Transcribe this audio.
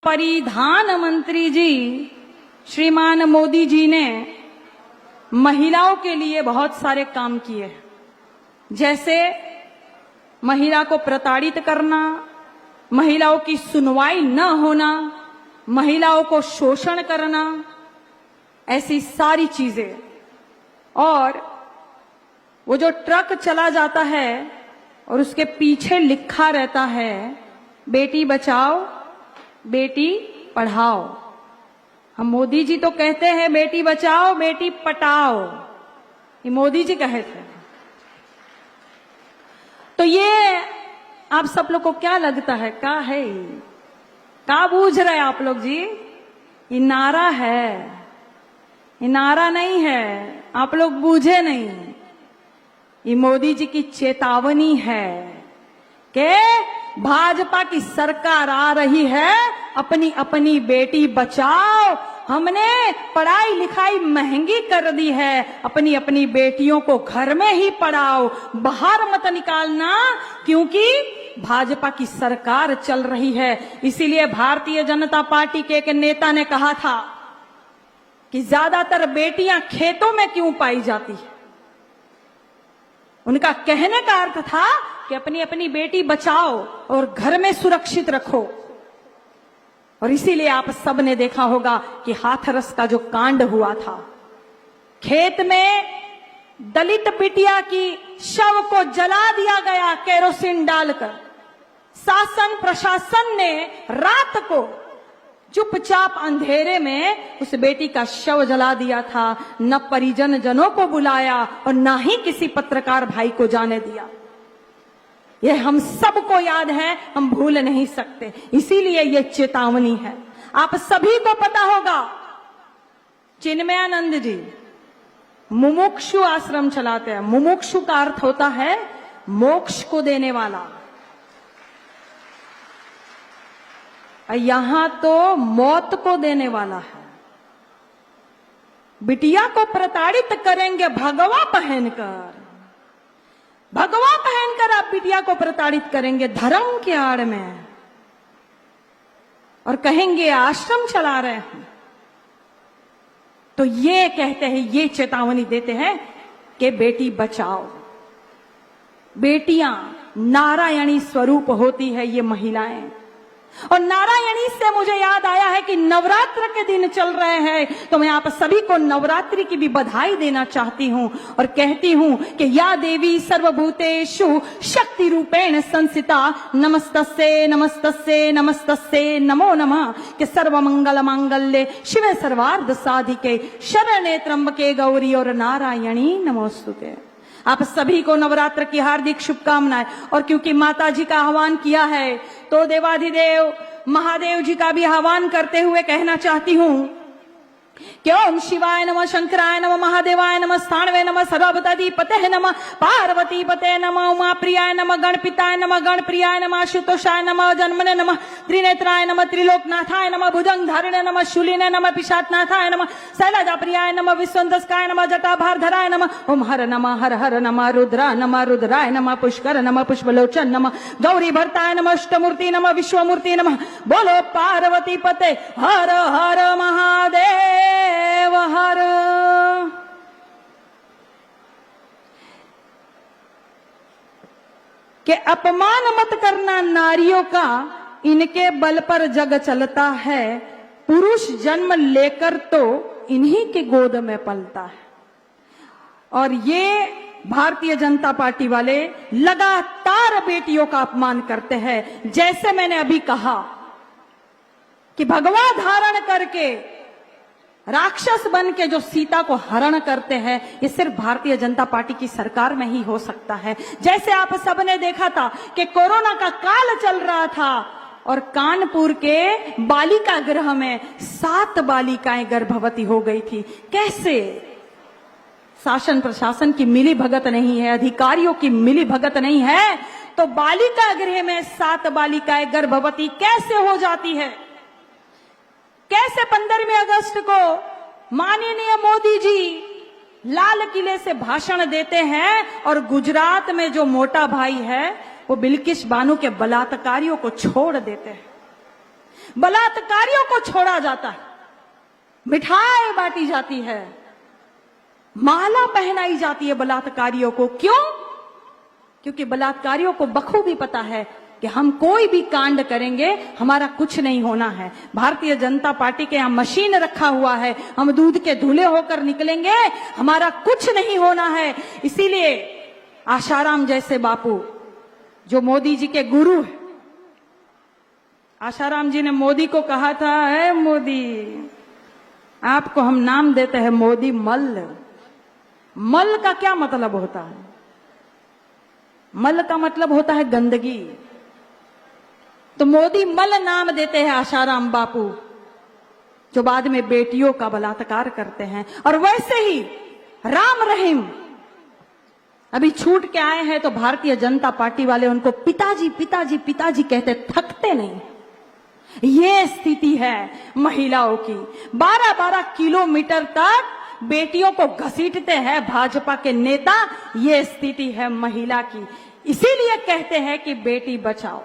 परिधान मंत्री जी श्रीमान मोदी जी ने महिलाओं के लिए बहुत सारे काम किए हैं, जैसे महिला को प्रताड़ित करना, महिलाओं की सुनवाई न होना, महिलाओं को शोषण करना, ऐसी सारी चीजें। और वो जो ट्रक चला जाता है और उसके पीछे लिखा रहता है बेटी बचाओ बेटी पढ़ाओ। हम मोदी जी तो कहते हैं बेटी बचाओ बेटी पटाओ, ये मोदी जी कहे थे। तो ये आप सब लोग को क्या लगता है, क्या है, क्या बूझ रहे आप लोग जी? ये नारा है, ये नारा नहीं है, आप लोग बूझे नहीं। ये मोदी जी की चेतावनी है कि भाजपा की सरकार आ रही है, अपनी अपनी बेटी बचाओ। हमने पढ़ाई लिखाई महंगी कर दी है, अपनी अपनी बेटियों को घर में ही पढ़ाओ, बाहर मत निकालना, क्योंकि भाजपा की सरकार चल रही है। इसीलिए भारतीय जनता पार्टी के एक नेता ने कहा था कि ज्यादातर बेटियां खेतों में क्यों पाई जाती है। उनका कहने का अर्थ था कि अपनी अपनी बेटी बचाओ और घर में सुरक्षित रखो। और इसीलिए आप सब ने देखा होगा कि हाथरस का जो कांड हुआ था, खेत में दलित बिटिया की शव को जला दिया गया केरोसिन डालकर। शासन प्रशासन ने रात को चुपचाप अंधेरे में उस बेटी का शव जला दिया था, न परिजन जनों को बुलाया और न ही किसी पत्रकार भाई को जाने दिया। यह हम सबको याद है, हम भूल नहीं सकते। इसीलिए यह चेतावनी है। आप सभी को पता होगा चिन्मयानंद जी मुमुक्षु आश्रम चलाते हैं। मुमुक्षु का अर्थ होता है मोक्ष को देने वाला। यहां तो मौत को देने वाला है। बिटिया को प्रताड़ित करेंगे भगवा पहनकर, भगवा पहनकर आप बिटिया को प्रताड़ित करेंगे धर्म के आड़ में, और कहेंगे आश्रम चला रहे हैं। तो ये कहते हैं, ये चेतावनी देते हैं कि बेटी बचाओ। बेटियां नारायणी स्वरूप होती है ये महिलाएं। और नारायणी से मुझे याद आया है कि नवरात्र के दिन चल रहे हैं, तो मैं आप सभी को नवरात्रि की भी बधाई देना चाहती हूं और कहती हूं कि या देवी सर्वभूतेषु शक्ति रूपेण संस्थिता नमस्तस्ये नमस्तस्ये नमस्तस्ये नमो नमः। कि सर्वमंगल मांगल्ये शिवे सर्वार्थ साधिके शरण्ये त्र्यंबके गौरी और नारायणी नमोस्तुते। आप सभी को नवरात्र की हार्दिक शुभकामनाएं। और क्योंकि माता जी का आह्वान किया है, तो देवाधिदेव महादेव जी का भी आह्वान करते हुए कहना चाहती हूं कि ओम शिवाय नमः, शंकराय नमः, महादेवाय नमः, स्थाणवे नमः, सर्वभूताधिपते नमः, पार्वती पते नमः, उमा प्रियाय नमः, गणपिताय नमः, गणप्रियाय नमः, आशुतोषाय नमः, जन्मने नमः, त्रिनेत्राय नमः, त्रिलोकनाथाय नमः, भुजंग धारिणे नमः, शूलिने नमः, पिशाचनाथाय नमः, शैलजा प्रियाय नमः, विश्वंतस्काय नमः, जटाभारधराय नमः, ओम हर नमः, हर हर नमः, रुद्रा नमः, रुद्राय नमः, पुष्कर नमः, पुष्पलोचन नमः, गौरी भरताय नमः, अष्टमूर्ति नमः, विश्वमूर्ति नमः। बोलो पार्वती पते हर हर महादेव हर। के अपमान मत करना नारियों का, इनके बल पर जग चलता है, पुरुष जन्म लेकर तो इन्हीं के गोद में पलता है। और ये भारतीय जनता पार्टी वाले लगातार बेटियों का अपमान करते हैं। जैसे मैंने अभी कहा कि भगवा धारण करके राक्षस बन के जो सीता को हरण करते हैं, ये सिर्फ भारतीय जनता पार्टी की सरकार में ही हो सकता है। जैसे आप सबने देखा था कि कोरोना का काल चल रहा था और कानपुर के बालिका गृह में 7 बालिकाएं गर्भवती हो गई थी। कैसे? शासन प्रशासन की मिली भगत नहीं है, अधिकारियों की मिली भगत नहीं है, तो बालिका गृह में 7 बालिकाएं गर्भवती कैसे हो जाती है? कैसे 15 अगस्त को माननीय मोदी जी लाल किले से भाषण देते हैं और गुजरात में जो मोटा भाई है वो बिल्किस बानो के बलात्कारियों को छोड़ देते हैं। बलात्कारियों को छोड़ा जाता है, मिठाई बांटी जाती है, माला पहनाई जाती है बलात्कारियों को। क्यों? क्योंकि बलात्कारियों को बखूबी पता है कि हम कोई भी कांड करेंगे हमारा कुछ नहीं होना है। भारतीय जनता पार्टी के यहां मशीन रखा हुआ है, हम दूध के धुले होकर निकलेंगे, हमारा कुछ नहीं होना है। इसीलिए आशाराम जैसे बापू जो मोदी जी के गुरु है, आशाराम जी ने मोदी को कहा था, है मोदी, आपको हम नाम देते हैं मोदी मल्ल। मल का क्या मतलब होता है? मल का मतलब होता है गंदगी। तो मोदी मल नाम देते हैं आशाराम बापू, जो बाद में बेटियों का बलात्कार करते हैं। और वैसे ही राम रहीम अभी छूट के आए हैं, तो भारतीय जनता पार्टी वाले उनको पिताजी पिताजी पिताजी कहते थकते नहीं। ये स्थिति है महिलाओं की। 12-12 किलोमीटर तक बेटियों को घसीटते हैं भाजपा के नेता। ये स्थिति है महिला की। इसीलिए कहते हैं कि बेटी बचाओ।